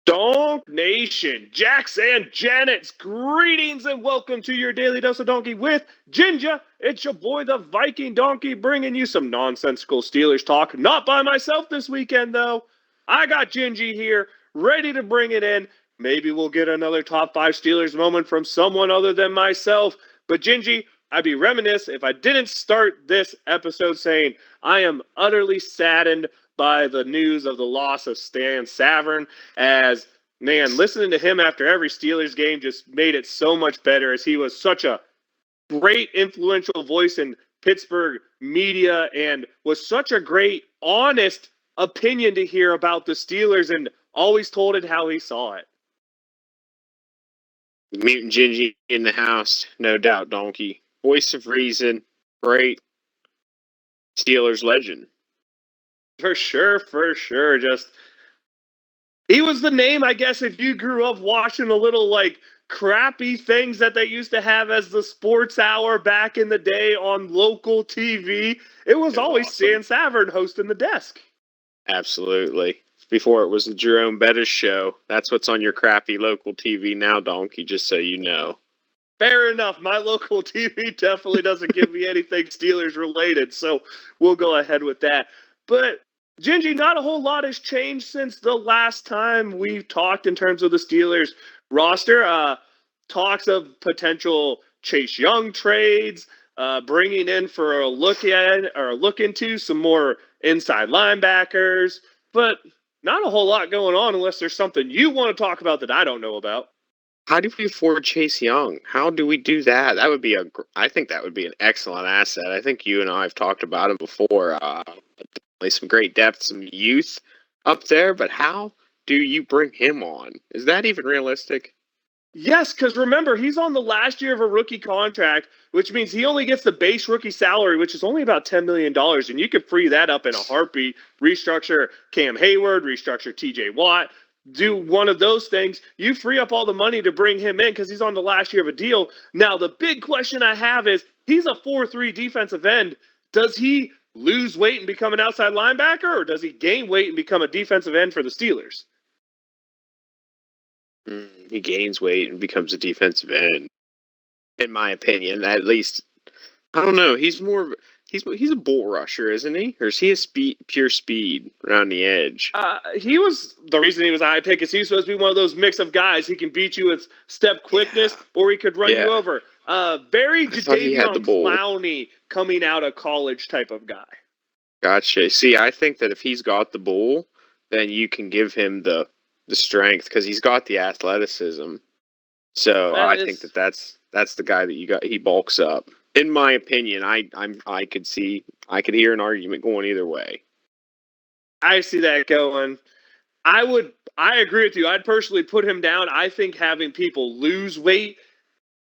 Donk Nation, Jax and Janet's greetings and welcome to your daily dose of donkey with Ginger. It's your boy, the Viking Donkey, bringing you some nonsensical Steelers talk. Not by myself this weekend, though. I got Gingy here, ready to bring it in. Maybe we'll get another top five Steelers moment from someone other than myself. But Gingy, I'd be remiss if I didn't start this episode saying I am utterly saddened by the news of the loss of Stan Savern. As man, listening to him after every Steelers game just made it so much better, as he was such a great influential voice in Pittsburgh media and was such a great, honest opinion to hear about the Steelers, and always told it how he saw it. Mutant Gingy in the house, no doubt, Donkey. Voice of reason, great Steelers legend. For sure. Just he was the name, I guess, if you grew up watching a little like crappy things that they used to have as the sports hour back in the day on local TV. It was always awesome. Stan Savern hosting the desk. Absolutely. Before it was the Jerome Bettis show. That's what's on your crappy local TV now, Donkey, just so you know. Fair enough. My local TV definitely doesn't give me anything Steelers related, so we'll go ahead with that. But Gingy, not a whole lot has changed since the last time we talked in terms of the Steelers roster. Talks of potential Chase Young trades, bringing in for a look at or a look into some more inside linebackers, but not a whole lot going on unless there's something you want to talk about that I don't know about. How do we afford Chase Young? How do we do that? I think that would be an excellent asset. I think you and I have talked about him before. Some great depth, some youth up there, but how do you bring him on? Is that even realistic? Yes, because remember, he's on the last year of a rookie contract, which means he only gets the base rookie salary, which is only about $10 million. And you could free that up in a heartbeat, restructure Cam Hayward, restructure TJ Watt, do one of those things. You free up all the money to bring him in because he's on the last year of a deal. Now, the big question I have is, he's a 4-3 defensive end. Does he lose weight and become an outside linebacker, or does he gain weight and become a defensive end for the Steelers? He gains weight and becomes a defensive end. In my opinion, at least. I don't know. He's a bull rusher, isn't he? Or is he pure speed around the edge? He was the reason he was a high pick is he's supposed to be one of those mix of guys. He can beat you with step quickness, or he could run you over. Very Jadeveon Clowney coming out of college type of guy. Gotcha. See, I think that if he's got the bull, then you can give him the strength because he's got the athleticism. So I think that's the guy that you got. He bulks up. In my opinion, I could hear an argument going either way. I see that going. I agree with you. I'd personally put him down. I think having people lose weight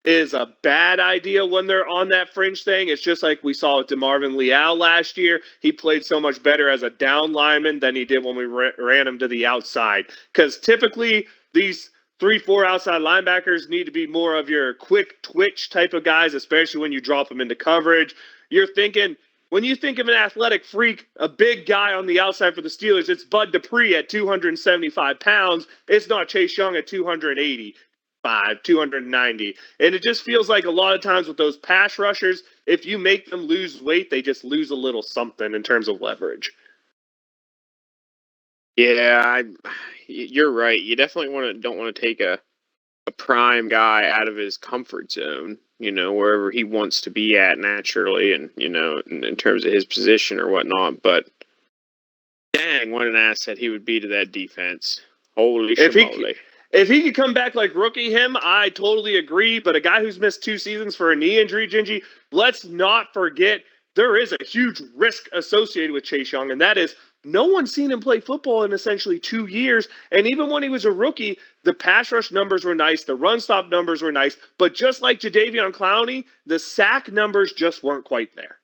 is a bad idea when they're on that fringe thing. It's just like we saw with DeMarvin Leal last year. He played so much better as a down lineman than he did when we ran him to the outside. Because typically these 3-4 outside linebackers need to be more of your quick twitch type of guys, especially when you drop them into coverage. When you think of an athletic freak, a big guy on the outside for the Steelers, it's Bud Dupree at 275 pounds. It's not Chase Young at 280. 290. And it just feels like a lot of times with those pass rushers, if you make them lose weight, they just lose a little something in terms of leverage. Yeah, you're right. You definitely don't want to take a prime guy out of his comfort zone, wherever he wants to be at naturally and, in terms of his position or whatnot. But dang, what an asset he would be to that defense. Holy schmoly. If he could come back like rookie him, I totally agree. But a guy who's missed 2 seasons for a knee injury, Gingy, let's not forget there is a huge risk associated with Chase Young, and that is no one's seen him play football in essentially 2 years. And even when he was a rookie, the pass rush numbers were nice, the run stop numbers were nice, but just like Jadeveon Clowney, the sack numbers just weren't quite there.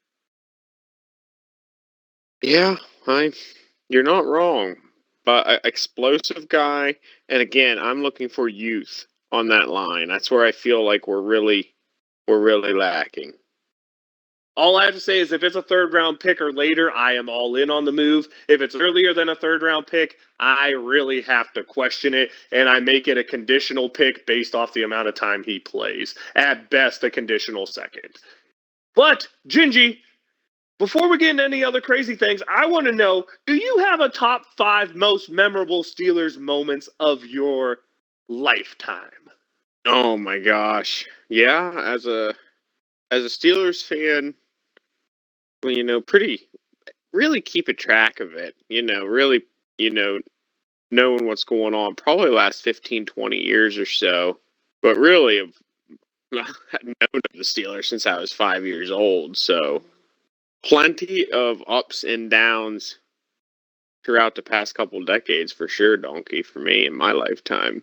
Yeah, you're not wrong. But an explosive guy, and again, I'm looking for youth on that line. That's where I feel like we're really lacking. All I have to say is if it's a third-round pick or later, I am all in on the move. If it's earlier than a third-round pick, I really have to question it, and I make it a conditional pick based off the amount of time he plays. At best, a conditional second. But, Gingy, before we get into any other crazy things, I want to know, do you have a top 5 most memorable Steelers moments of your lifetime? Oh my gosh. Yeah, as a Steelers fan, well, pretty really keeping track of it. Really, you know, knowing what's going on. Probably the last 15, 20 years or so. But really, I've known of the Steelers since I was 5 years old. So plenty of ups and downs throughout the past couple decades for sure, Donkey, for me in my lifetime.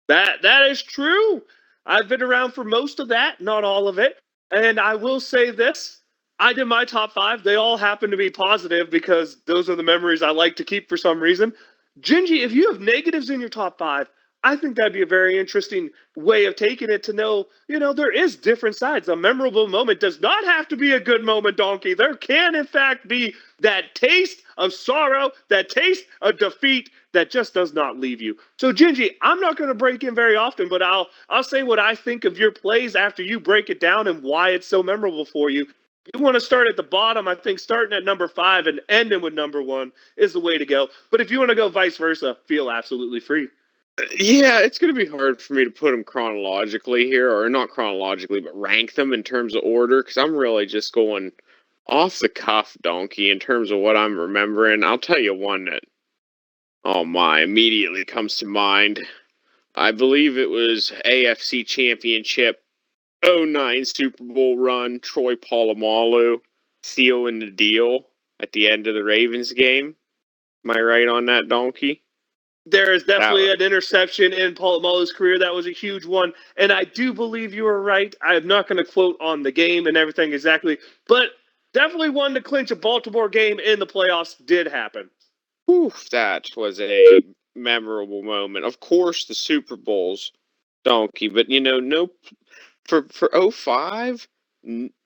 That is true. I've been around for most of that, not all of it. And I will say this. I did my top 5. They all happen to be positive because those are the memories I like to keep for some reason. Gingy, if you have negatives in your top 5, I think that'd be a very interesting way of taking it to know, there is different sides. A memorable moment does not have to be a good moment, Donkey. There can, in fact, be that taste of sorrow, that taste of defeat that just does not leave you. So, Gingy, I'm not going to break in very often, but I'll say what I think of your plays after you break it down and why it's so memorable for you. You want to start at the bottom. I think starting at number 5 and ending with number 1 is the way to go. But if you want to go vice versa, feel absolutely free. Yeah, it's going to be hard for me to put them chronologically here, or not chronologically, but rank them in terms of order, because I'm really just going off the cuff, Donkey, in terms of what I'm remembering. I'll tell you one that, oh my, immediately comes to mind. I believe it was AFC Championship '09 Super Bowl run, Troy Polamalu sealing the deal at the end of the Ravens game. Am I right on that, Donkey? There is definitely That, an interception in Paul Muller's career. That was a huge one. And I do believe you are right. I'm not going to quote on the game and everything exactly, but definitely one to clinch a Baltimore game in the playoffs did happen. whew, that was a memorable moment. Of course, the Super Bowls, Donkey, but no, for '05,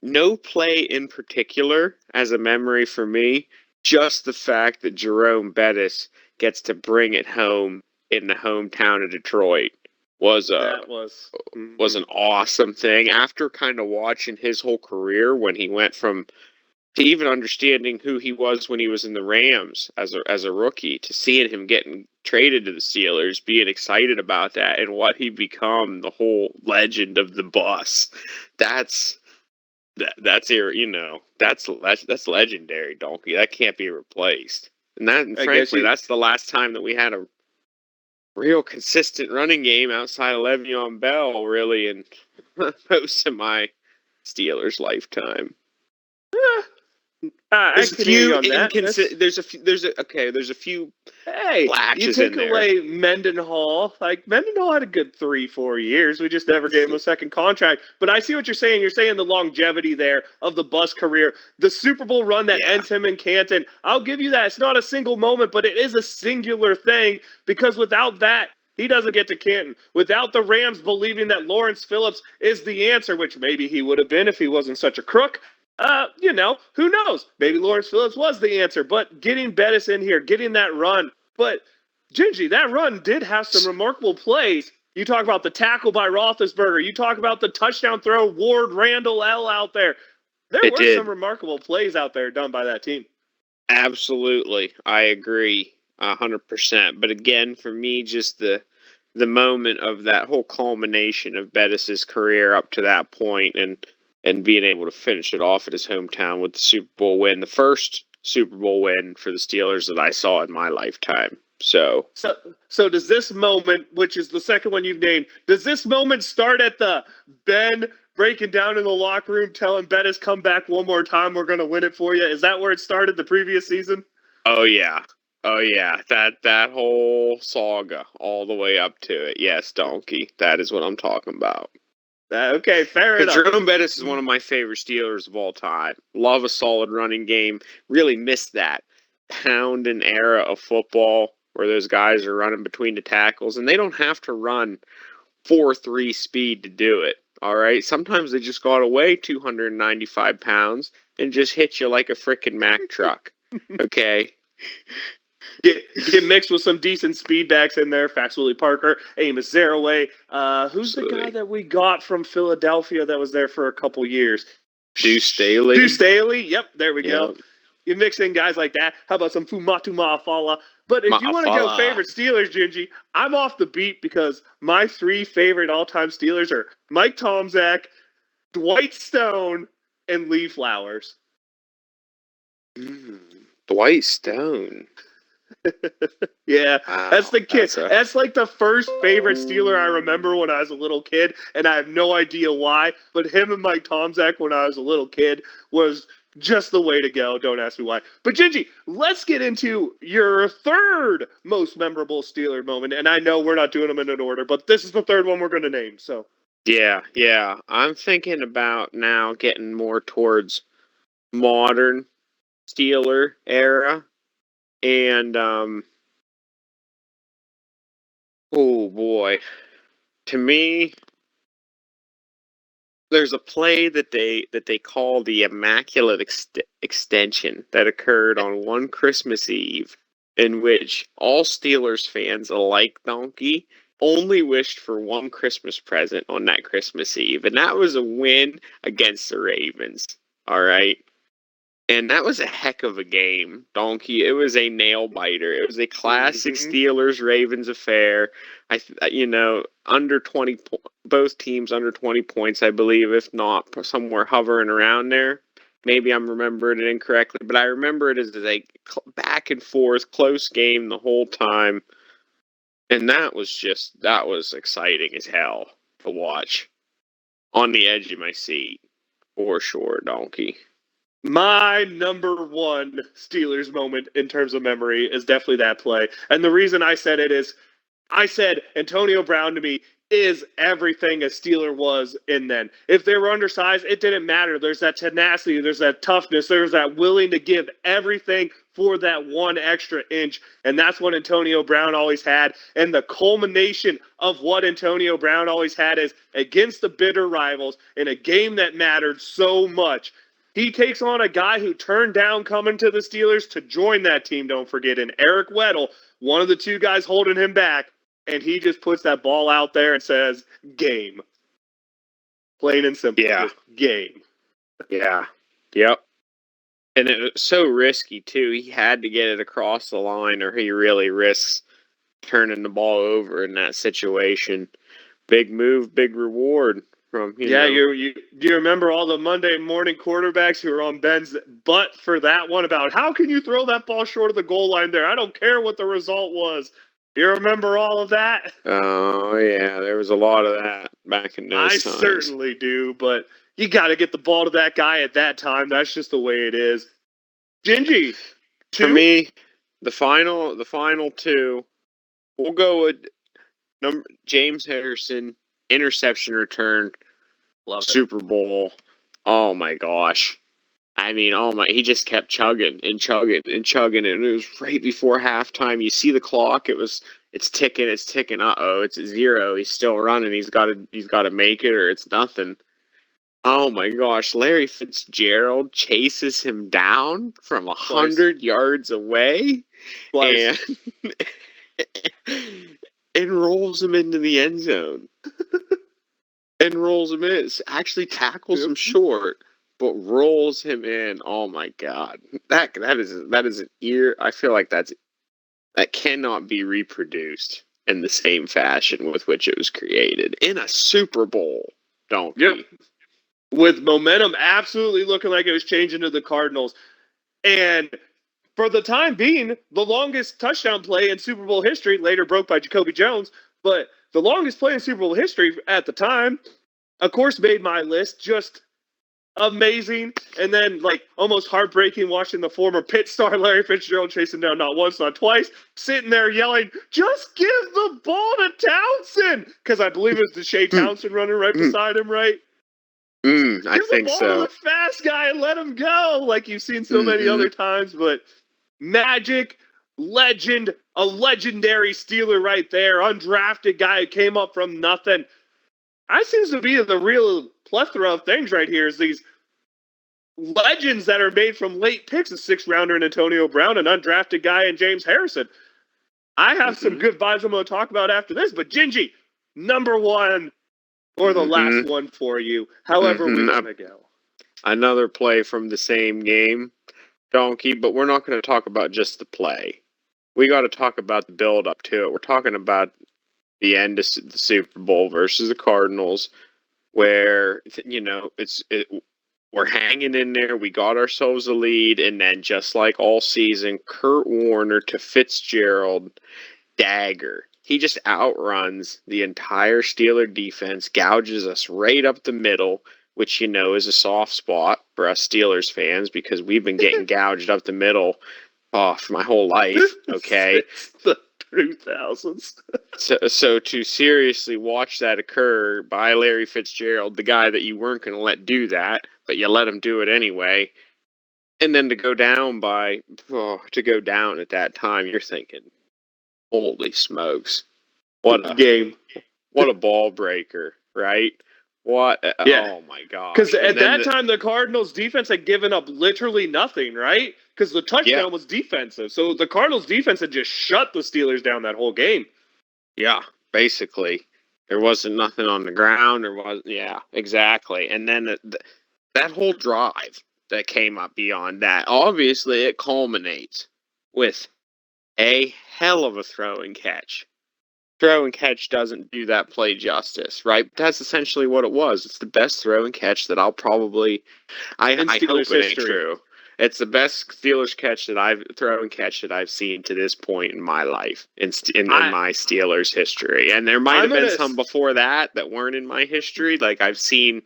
no play in particular as a memory for me. Just the fact that Jerome Bettis gets to bring it home in the hometown of Detroit was a That was. was an awesome thing. After kind of watching his whole career when he went from to even understanding who he was when he was in the Rams as a rookie, to seeing him getting traded to the Steelers, being excited about that, and what he become, the whole legend of the bus. That's that's that's legendary, Donkey. That can't be replaced. And frankly, that's the last time that we had a real consistent running game outside of Le'Veon Bell, really, in most of my Steelers lifetime. I can hear you on that. There's a few Hey, you flashes take in there. away Mendenhall. Like, Mendenhall had a good 3-4 years. We just never gave him a second contract. But I see what you're saying. You're saying the longevity there of the bus career. The Super Bowl run that ends him in Canton. I'll give you that. It's not a single moment, but it is a singular thing because without that, he doesn't get to Canton. Without the Rams believing that Lawrence Phillips is the answer, which maybe he would have been if he wasn't such a crook, who knows? Maybe Lawrence Phillips was the answer, but getting Bettis in here, getting that run. But, Gingy, that run did have some remarkable plays. You talk about the tackle by Roethlisberger. You talk about the touchdown throw, Ward, Randall L out there. There were some remarkable plays out there done by that team. Absolutely. I agree 100%. But again, for me, just the moment of that whole culmination of Bettis' career up to that point, and being able to finish it off at his hometown with the Super Bowl win, the first Super Bowl win for the Steelers that I saw in my lifetime. So does this moment, which is the second one you've named, does this moment start at the Ben breaking down in the locker room, telling Bettis, come back one more time, we're going to win it for you? Is that where it started the previous season? Oh yeah. That whole saga all the way up to it. Yes, Donkey. That is what I'm talking about. Okay, fair enough. Jerome Bettis is one of my favorite Steelers of all time. Love a solid running game. Really miss that pounding era of football where those guys are running between the tackles, and they don't have to run 4.3 speed to do it. All right. Sometimes they just got to weigh 295 pounds and just hit you like a frickin' Mack truck. Okay. Get mixed with some decent speedbacks in there. Faxuli Parker, Amos Zaraway. Who's the guy that we got from Philadelphia that was there for a couple years? Deuce Staley. Deuce Staley. Yep, there we go. You mix in guys like that. How about some Fumatu Ma'afala? But if you want to go favorite Steelers, Gingy, I'm off the beat because my 3 favorite all-time Steelers are Mike Tomczak, Dwight Stone, and Lee Flowers. Dwight Stone. Yeah, wow, that's the kid. That's like the first favorite Steeler I remember when I was a little kid, and I have no idea why. But him and Mike Tomczak when I was a little kid was just the way to go. Don't ask me why. But Gingy, let's get into your third most memorable Steeler moment. And I know we're not doing them in an order, but this is the third one we're going to name. So yeah, I'm thinking about now getting more towards modern Steeler era. And oh boy, to me, there's a play that they call the Immaculate Extension that occurred on one Christmas Eve, in which all Steelers fans alike Donkey only wished for one Christmas present on that Christmas Eve, and that was a win against the Ravens. All right. And that was a heck of a game, Donkey. It was a nail biter. It was a classic Steelers Ravens affair. Under 20, both teams under 20 points, I believe, if not somewhere hovering around there. Maybe I'm remembering it incorrectly, but I remember it as a back and forth, close game the whole time. And that was exciting as hell to watch. On the edge of my seat, for sure, Donkey. My number one Steelers moment in terms of memory is definitely that play. And the reason I said it is I said Antonio Brown to me is everything a Steeler was in then. If they were undersized, it didn't matter. There's that tenacity, there's that toughness, there's that willing to give everything for that one extra inch. And that's what Antonio Brown always had. And the culmination of what Antonio Brown always had is against the bitter rivals in a game that mattered so much. He takes on a guy who turned down coming to the Steelers to join that team, don't forget, and Eric Weddle, one of the 2 guys holding him back, and he just puts that ball out there and says, game. Plain and simple. Yeah. Just game. Yeah. Yep. And it was so risky, too. He had to get it across the line or he really risks turning the ball over in that situation. Big move, big reward. Do you remember all the Monday morning quarterbacks who were on Ben's butt for that one about how can you throw that ball short of the goal line there? I don't care what the result was. You remember all of that? Oh, yeah. There was a lot of that back in those times. I certainly do, but you got to get the ball to that guy at that time. That's just the way it is. Gingy, 2? For me, the final 2, we'll go with James Harrison, interception return, Super Bowl. Oh my gosh. I mean, he just kept chugging and chugging and chugging, and it was right before halftime. You see the clock; it's ticking. It's at 0. He's still running. He's got to make it, or it's nothing. Oh my gosh! Larry Fitzgerald chases him down from 100 yards away, and rolls him into the end zone. And rolls him in. Actually tackles him short, but rolls him in. Oh my God, that is an ear. I feel like that cannot be reproduced in the same fashion with which it was created in a Super Bowl. Yep. With momentum absolutely looking like it was changing to the Cardinals, and for the time being, the longest touchdown play in Super Bowl history, later broke by Jacoby Jones, but the longest play in Super Bowl history at the time, of course, made my list. Just amazing. And then, almost heartbreaking watching the former Pitt star Larry Fitzgerald chase him down not once, not twice, sitting there yelling, just give the ball to Townsend! Because I believe it was Deshae Townsend running right beside him, right? I think so. Give the ball to the fast guy and let him go, like you've seen so many other times. But magic, legend, a legendary Steeler right there, undrafted guy who came up from nothing. I seems to be the real plethora of things right here is these legends that are made from late picks, a 6th-rounder in Antonio Brown, an undrafted guy in James Harrison. I have some good vibes I'm going to talk about after this, but Gingy, number one or the last one for you, however we want to go. Another play from the same game, Donkey, but we're not going to talk about just the play. We got to talk about the build up to it. We're talking about the end of the Super Bowl versus the Cardinals, where we're hanging in there. We got ourselves a lead, and then just like all season, Kurt Warner to Fitzgerald, dagger. He just outruns the entire Steeler defense, gouges us right up the middle, which is a soft spot for us Steelers fans because we've been getting gouged up the middle for my whole life. Okay, the 2000s. so to seriously watch that occur by Larry Fitzgerald, the guy that you weren't going to let do that, but you let him do it anyway, and then to go down at that time, you're thinking, holy smokes! What a game! What a ball breaker, right? What? Yeah. Oh my god! Because at that time, the Cardinals' defense had given up literally nothing, right? Because the touchdown was defensive, so the Cardinals' defense had just shut the Steelers down that whole game. Yeah, basically, there wasn't nothing on the ground. Exactly. And then that whole drive that came up beyond that, obviously, it culminates with a hell of a throw and catch. Throw and catch doesn't do that play justice, right? That's essentially what it was. It's the best throw and catch that I'll probably. I hope it ain't true. It's the best Steelers throw and catch that I've seen to this point in my life, in my Steelers history. And there might have been some before that weren't in my history. Like I've seen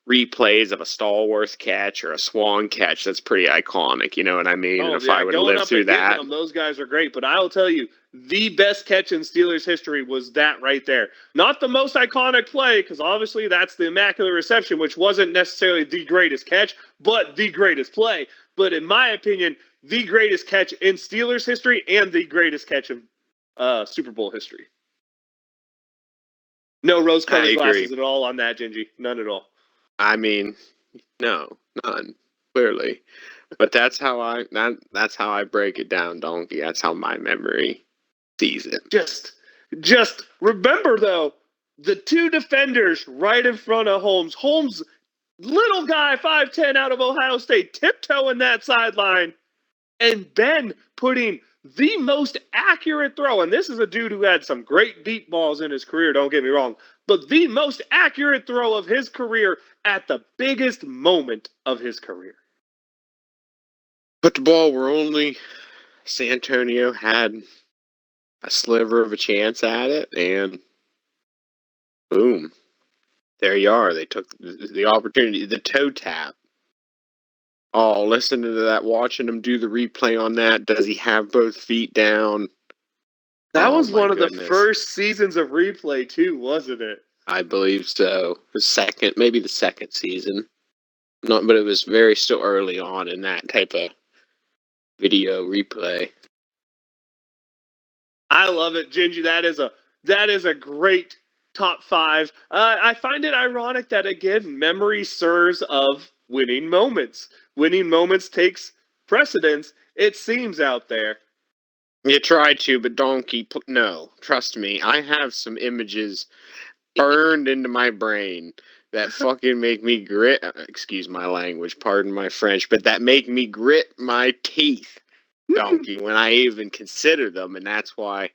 replays of a Stallworth catch or a Swan catch. That's pretty iconic. You know what I mean? Oh, and if I would have lived through that, those guys are great. But I'll tell you, the best catch in Steelers history was that right there. Not the most iconic play, because obviously that's the Immaculate Reception, which wasn't necessarily the greatest catch, but the greatest play. But in my opinion, the greatest catch in Steelers history and the greatest catch of Super Bowl history. No rose-colored glasses at all on that, Gingy. None at all. I mean, no, none, clearly. But that's how I break it down, Donkey. That's how my memory sees it. Just remember, though, the two defenders right in front of Holmes. Holmes, little guy, 5'10", out of Ohio State, tiptoeing that sideline. And Ben putting the most accurate throw, and this is a dude who had some great deep balls in his career, don't get me wrong, but the most accurate throw of his career at the biggest moment of his career. Put the ball where only Santonio had a sliver of a chance at it, and boom. There you are. They took the opportunity, the toe tap. Oh, listen to that, watching him do the replay on that. Does he have both feet down? That was one of the first seasons of replay, too, wasn't it? I believe so. Maybe the second season. But it was still early on in that type of video replay. I love it, Gingy. That is a great top 5. I find it ironic that, again, memory serves of winning moments. Winning moments takes precedence, it seems, out there. You try to, but Donkey, no. Trust me, I have some images burned into my brain that fucking make me grit. Excuse my language, pardon my French, but that make me grit my teeth, Donkey, when I even consider them, and that's why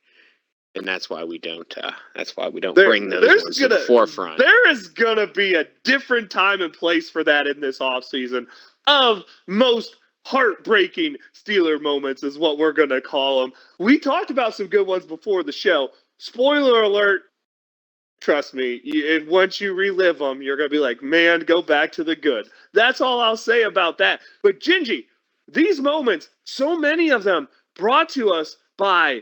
we don't. That's why we don't bring those ones to the forefront. There is gonna be a different time and place for that in this offseason of most heartbreaking Steeler moments, is what we're gonna call them. We talked about some good ones before the show. Spoiler alert. Trust me, once you relive them, you're going to be like, man, go back to the good. That's all I'll say about that. But Gingy, these moments, so many of them brought to us by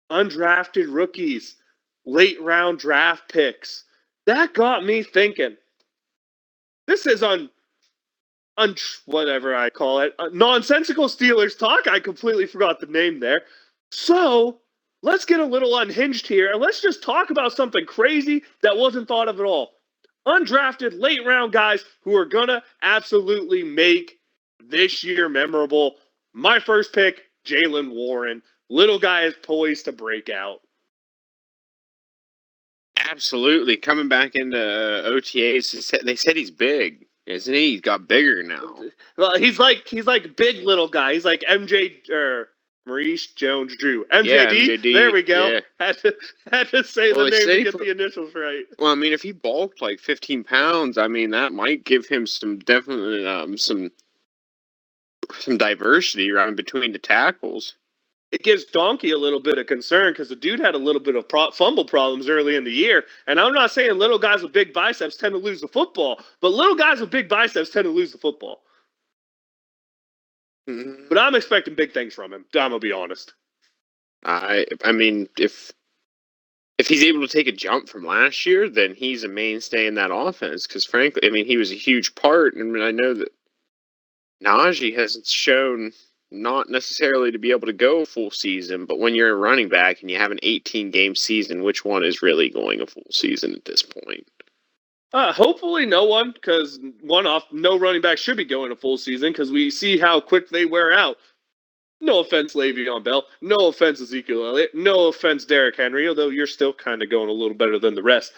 undrafted rookies, late round draft picks. That got me thinking. This is whatever I call it, nonsensical Steelers talk. I completely forgot the name there. So let's get a little unhinged here, and let's just talk about something crazy that wasn't thought of at all. undrafted late round guys who are going to absolutely make this year memorable. My first pick, Jaylen Warren. Little guy is poised to break out. Absolutely. Coming back into OTAs, they said he's big, isn't he? He's got bigger now. Well, he's like big little guy. He's like MJ or Maurice Jones-Drew. MJD. Yeah, MJD. There we go. Yeah. Had to say the name to get the initials right. Well, I mean, if he bulked like 15 pounds, I mean, that might give him some definitely some diversity around between the tackles. It gives Donkey a little bit of concern because the dude had a little bit of fumble problems early in the year. And I'm not saying little guys with big biceps tend to lose the football, but little guys with big biceps tend to lose the football. Mm-hmm. But I'm expecting big things from him. I'm gonna be honest. I mean, if he's able to take a jump from last year, then he's a mainstay in that offense. Because frankly, I mean, he was a huge part, and I know that Najee hasn't shown not necessarily to be able to go a full season, but when you're a running back and you have an 18-game season, which one is really going a full season at this point? Hopefully no one, because no running back should be going a full season because we see how quick they wear out. No offense, Le'Veon Bell. No offense, Ezekiel Elliott. No offense, Derrick Henry, although you're still kind of going a little better than the rest.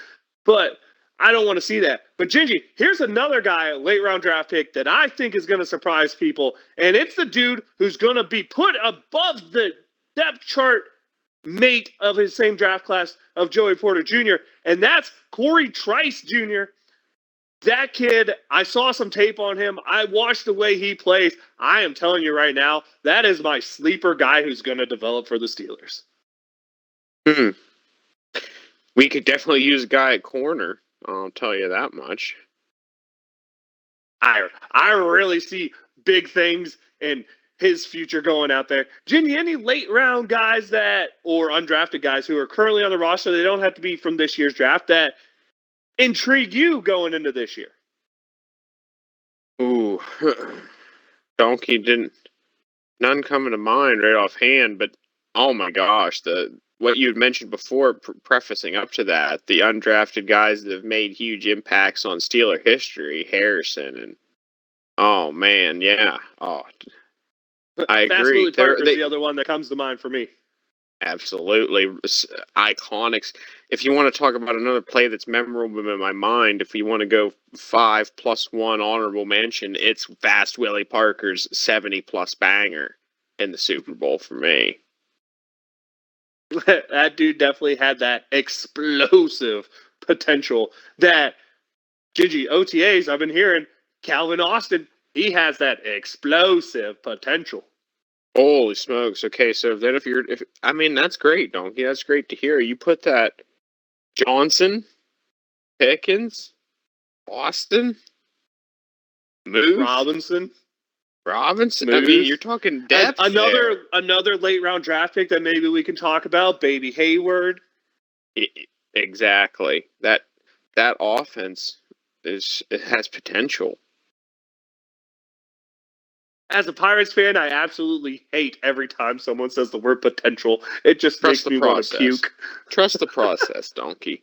But I don't want to see that. But Gingy, here's another guy, a late round draft pick that I think is going to surprise people. And it's the dude who's going to be put above the depth chart mate of his same draft class of Joey Porter Jr., and that's Corey Trice Jr. That kid, I saw some tape on him. I watched the way he plays. I am telling you right now, that is my sleeper guy who's going to develop for the Steelers. We could definitely use a guy at corner. I'll tell you that much. I really see big things in his future going out there. Ginny, any late round guys or undrafted guys who are currently on the roster, they don't have to be from this year's draft, that intrigue you going into this year? Ooh, Donkey none coming to mind right offhand, but oh my gosh, what you had mentioned before, prefacing up to that, the undrafted guys that have made huge impacts on Steeler history, Harrison, and oh man, yeah, I agree. Parker's the other one that comes to mind for me. Absolutely. Iconics. If you want to talk about another play that's memorable in my mind, if you want to go 5+1 honorable mention, it's Fast Willie Parker's 70+ banger in the Super Bowl for me. That dude definitely had that explosive potential that Gingy OTAs, I've been hearing, Calvin Austin, he has that explosive potential. Holy smokes. Okay, so then I mean, that's great, Donkey. That's great to hear. You put that Johnson, Pickens, Austin, Moose, Robinson. Moose. I mean, you're talking depth. Another late round draft pick that maybe we can talk about, Baby Hayward. Exactly. That offense has potential. As a Pirates fan, I absolutely hate every time someone says the word potential. It just makes me want to puke. Trust the process, Donkey.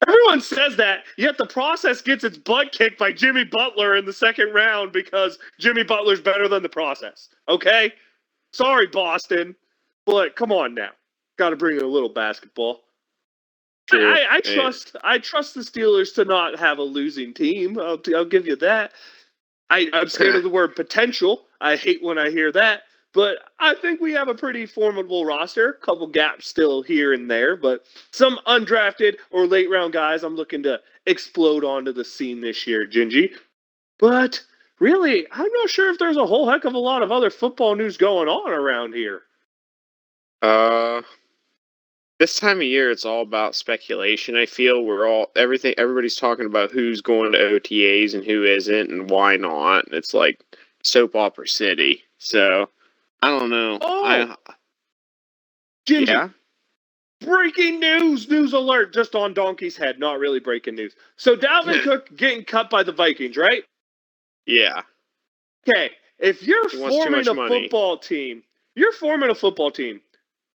Everyone says that, yet the process gets its butt kicked by Jimmy Butler in the second round because Jimmy Butler's better than the process. Okay? Sorry, Boston. But come on now. Got to bring in a little basketball. True. I trust the Steelers to not have a losing team. I'll give you that. I'm scared of the word potential. I hate when I hear that. But I think we have a pretty formidable roster. A couple gaps still here and there. But some undrafted or late round guys I'm looking to explode onto the scene this year, Gingy. But really, I'm not sure if there's a whole heck of a lot of other football news going on around here. This time of year, it's all about speculation. I feel everybody's talking about who's going to OTAs and who isn't and why not. It's like soap opera city. So, I don't know. Gingy, yeah? Breaking news alert, just on Donkey's head. Not really breaking news. So, Dalvin Cook getting cut by the Vikings, right? Yeah. Okay, if you're forming a football team,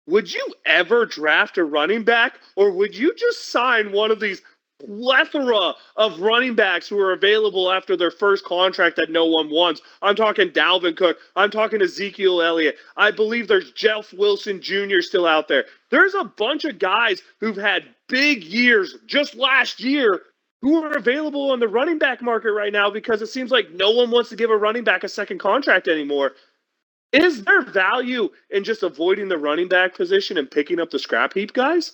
would you ever draft a running back, or would you just sign one of these plethora of running backs who are available after their first contract that no one wants. I'm talking Dalvin Cook. I'm talking Ezekiel Elliott. I believe there's Jeff Wilson Jr. still out there. There's a bunch of guys who've had big years just last year who are available on the running back market right now because it seems like no one wants to give a running back a second contract anymore. Is there value in just avoiding the running back position and picking up the scrap heap guys?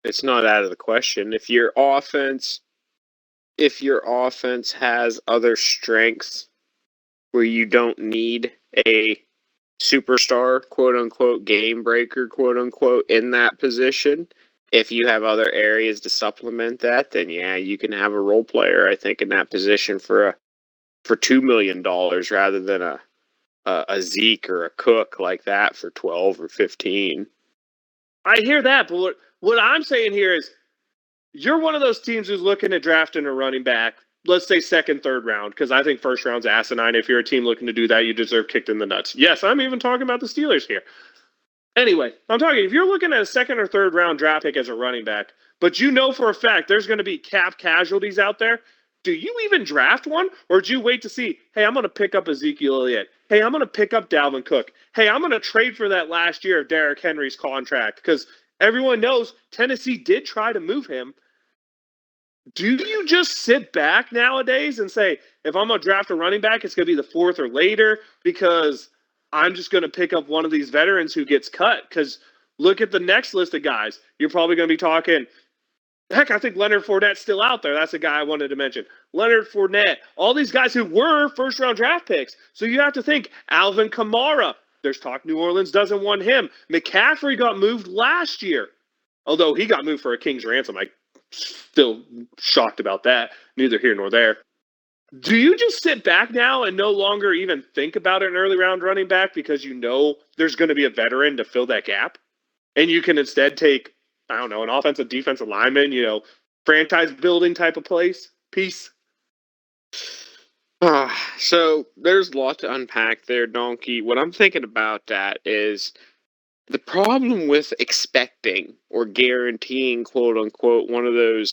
It's not out of the question. If your offense has other strengths where you don't need a superstar, quote unquote, game breaker, quote unquote, in that position, if you have other areas to supplement that, then yeah, you can have a role player, I think, in that position for $2 million rather than a Zeke or a Cook like that for 12 or 15. I hear that, but what I'm saying here is you're one of those teams who's looking at drafting a running back, let's say second, third round, because I think first round's asinine. If you're a team looking to do that, you deserve kicked in the nuts. Yes, I'm even talking about the Steelers here. Anyway, I'm talking if you're looking at a second or third round draft pick as a running back, but you know for a fact there's going to be cap casualties out there, do you even draft one? Or do you wait to see, hey, I'm going to pick up Ezekiel Elliott. Hey, I'm going to pick up Dalvin Cook. Hey, I'm going to trade for that last year of Derrick Henry's contract because everyone knows Tennessee did try to move him. Do you just sit back nowadays and say, if I'm going to draft a running back, it's going to be the fourth or later because I'm just going to pick up one of these veterans who gets cut? Because look at the next list of guys. You're probably going to be talking, heck, I think Leonard Fournette's still out there. That's a guy I wanted to mention. Leonard Fournette, all these guys who were first-round draft picks. So you have to think Alvin Kamara. There's talk New Orleans doesn't want him. McCaffrey got moved last year, although he got moved for a king's ransom. I'm still shocked about that. Neither here nor there. Do you just sit back now and no longer even think about an early round running back because you know there's going to be a veteran to fill that gap? And you can instead take, I don't know, an offensive defensive lineman, franchise building type of piece? So there's a lot to unpack there, Donkey. What I'm thinking about that is the problem with expecting or guaranteeing, quote unquote, one of those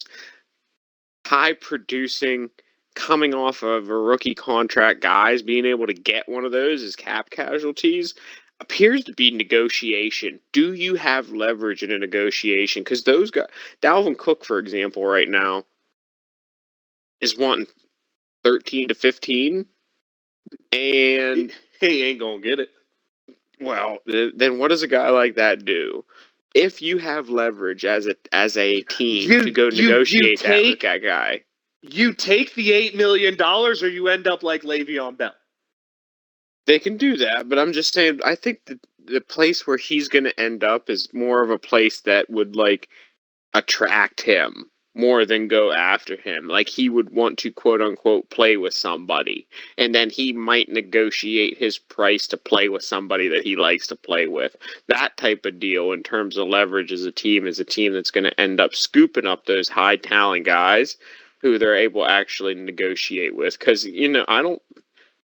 high producing, coming off of a rookie contract guys, being able to get one of those as cap casualties appears to be negotiation. Do you have leverage in a negotiation? Because those guys, Dalvin Cook, for example, right now is wanting 13 to 15, and he ain't gonna get it. Well, then what does a guy like that do? If you have leverage as a team to go negotiate that with that guy, you take the $8 million, or you end up like Le'Veon Bell. They can do that, but I'm just saying. I think the place where he's going to end up is more of a place that would attract him more than go after him. Like he would want to quote unquote play with somebody, and then he might negotiate his price to play with somebody that he likes to play with. That type of deal in terms of leverage as a team that's going to end up scooping up those high talent guys who they're able to actually negotiate with. Because I don't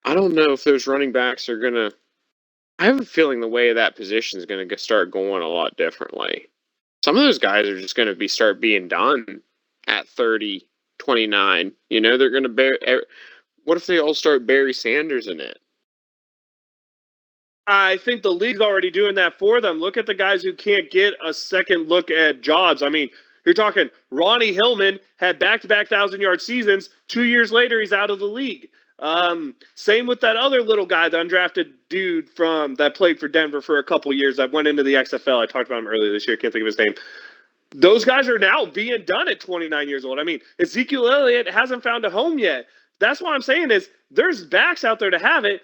know if those running backs are going to. I have a feeling the way that position is going to start going a lot differently. Some of those guys are just going to start being done at 30, 29. They're going to what if they all start Barry Sanders in it? I think the league's already doing that for them. Look at the guys who can't get a second look at jobs. I mean, you're talking Ronnie Hillman had back-to-back 1,000-yard seasons. 2 years later, he's out of the league. Same with that other little guy, the undrafted dude that played for Denver for a couple years that went into the XFL. I talked about him earlier this year. Can't think of his name. Those guys are now being done at 29 years old. I mean, Ezekiel Elliott hasn't found a home yet. That's what I'm saying is there's backs out there to have it.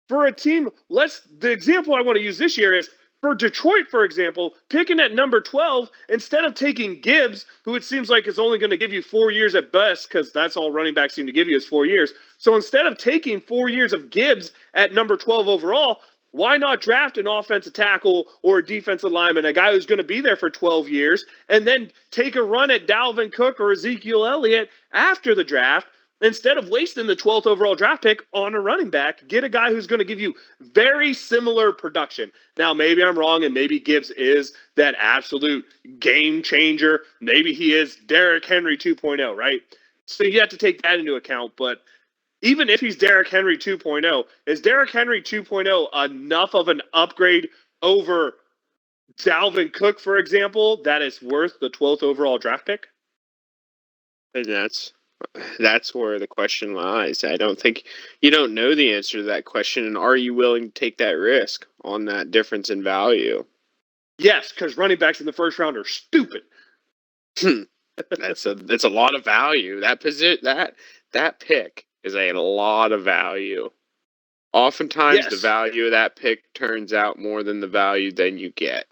For a team, the example I want to use this year is for Detroit, for example, picking at number 12, instead of taking Gibbs, who it seems like is only going to give you 4 years at best, because that's all running backs seem to give you is 4 years. So instead of taking 4 years of Gibbs at number 12 overall, why not draft an offensive tackle or a defensive lineman, a guy who's going to be there for 12 years, and then take a run at Dalvin Cook or Ezekiel Elliott after the draft Instead of wasting the 12th overall draft pick on a running back, get a guy who's going to give you very similar production. Now, maybe I'm wrong, and maybe Gibbs is that absolute game changer. Maybe he is Derrick Henry 2.0, right? So you have to take that into account. But even if he's Derrick Henry 2.0, is Derrick Henry 2.0 enough of an upgrade over Dalvin Cook, for example, that is worth the 12th overall draft pick? And that's where the question lies. I don't think you don't know the answer to that question, and are you willing to take that risk on that difference in value? Yes, because running backs in the first round are stupid. That's a lot of value. That pick is a lot of value. Oftentimes, the value of that pick turns out more than the value then you get.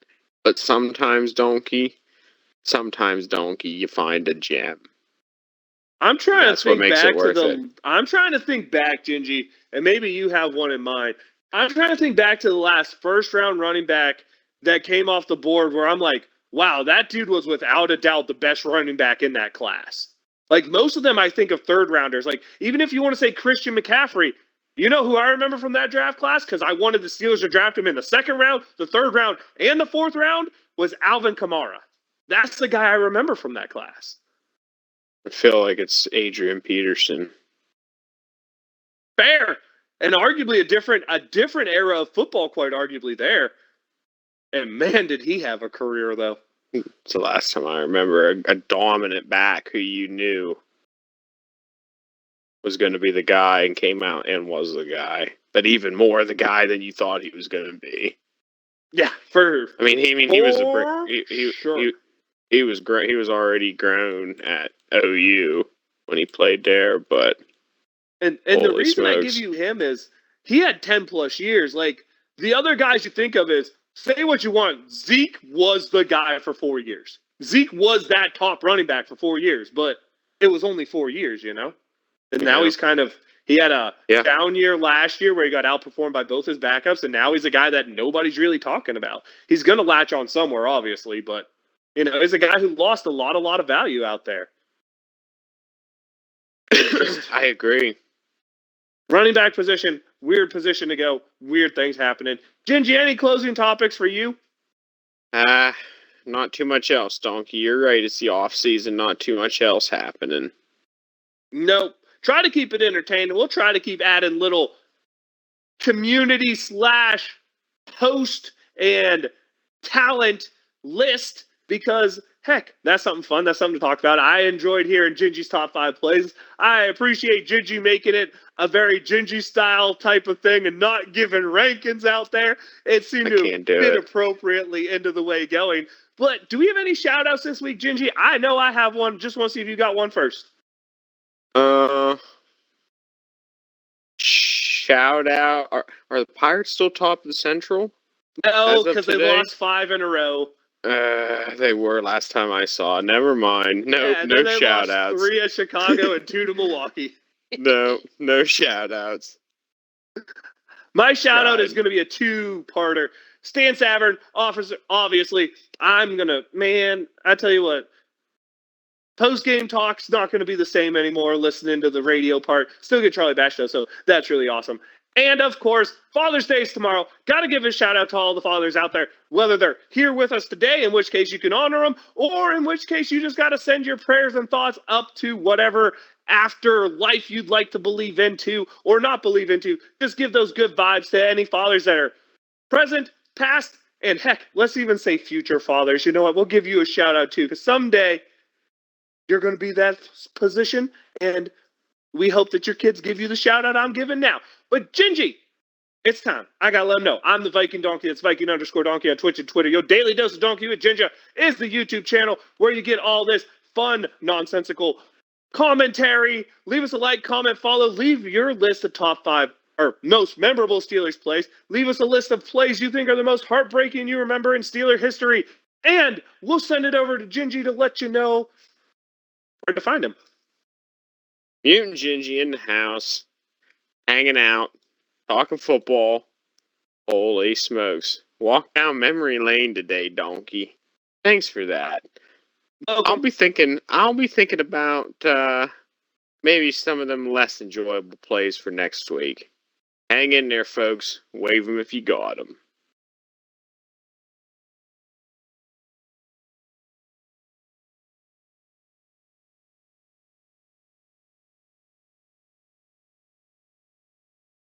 But sometimes, Donkey, you find a gem. I'm trying to think back to the. I'm trying to think back, Gingy, and maybe you have one in mind. I'm trying to think back to the last first round running back that came off the board where I'm like, wow, that dude was without a doubt the best running back in that class. Like most of them, I think of third rounders. Like even if you want to say Christian McCaffrey, you know who I remember from that draft class because I wanted the Steelers to draft him in the second round, the third round, and the fourth round was Alvin Kamara. That's the guy I remember from that class. I feel like it's Adrian Peterson. Fair. And arguably a different era of football, quite arguably there. And man, did he have a career, though. It's the last time I remember a dominant back who you knew was going to be the guy and came out and was the guy. But even more the guy than you thought he was going to be. Yeah, he was he was great. He was already grown at OU when he played there, but and the reason I give you him is he had 10 plus years. Like the other guys you think of is say what you want. Zeke was the guy for 4 years. Zeke was that top running back for 4 years, but it was only 4 years, you know? And now he's kind of he had a down year last year where he got outperformed by both his backups, and now he's a guy that nobody's really talking about. He's going to latch on somewhere, obviously, but you know, he's a guy who lost a lot of value out there. I agree. Running back position, weird position to go. Weird things happening. Gingy, any closing topics for you? Not too much else, Donkey. You're right. It's the off season. Not too much else happening. Nope. Try to keep it entertaining. We'll try to keep adding little community / host and talent list because, heck, that's something fun. That's something to talk about. I enjoyed hearing Gingy's top 5 plays. I appreciate Gingy making it a very Gingy style type of thing and not giving rankings out there. It seemed to fit appropriately into the way going. But do we have any shout outs this week, Gingy? I know I have one. Just want to see if you got one first. Shout out. Are the Pirates still top of the Central? No, because they lost 5 in a row. They were last time I saw. Never mind. No shout outs. 3 at Chicago and 2 to Milwaukee. No shout outs. My shout out is going to be a 2-parter. Stan Savard, obviously, I tell you what, post-game talk's not going to be the same anymore, listening to the radio part. Still get Charlie Bash, though, so that's really awesome. And, of course, Father's Day is tomorrow. Got to give a shout-out to all the fathers out there, whether they're here with us today, in which case you can honor them, or in which case you just got to send your prayers and thoughts up to whatever afterlife you'd like to believe into or not believe into. Just give those good vibes to any fathers that are present, past, and heck, let's even say future fathers. You know what? We'll give you a shout-out, too, because someday you're going to be that position, and we hope that your kids give you the shout-out I'm giving now. But, Gingy, it's time. I got to let them know. I'm the Viking Donkey. It's Viking_Donkey on Twitch and Twitter. Your daily dose of Donkey with Ginger is the YouTube channel where you get all this fun, nonsensical commentary. Leave us a like, comment, follow. Leave your list of top 5 or most memorable Steelers plays. Leave us a list of plays you think are the most heartbreaking you remember in Steeler history. And we'll send it over to Gingy to let you know where to find him. Mutant Gingy in the house, hanging out, talking football. Holy smokes. Walk down memory lane today, Donkey. Thanks for that. Okay. I'll be thinking about maybe some of them less enjoyable plays for next week. Hang in there, folks. Wave them if you got them.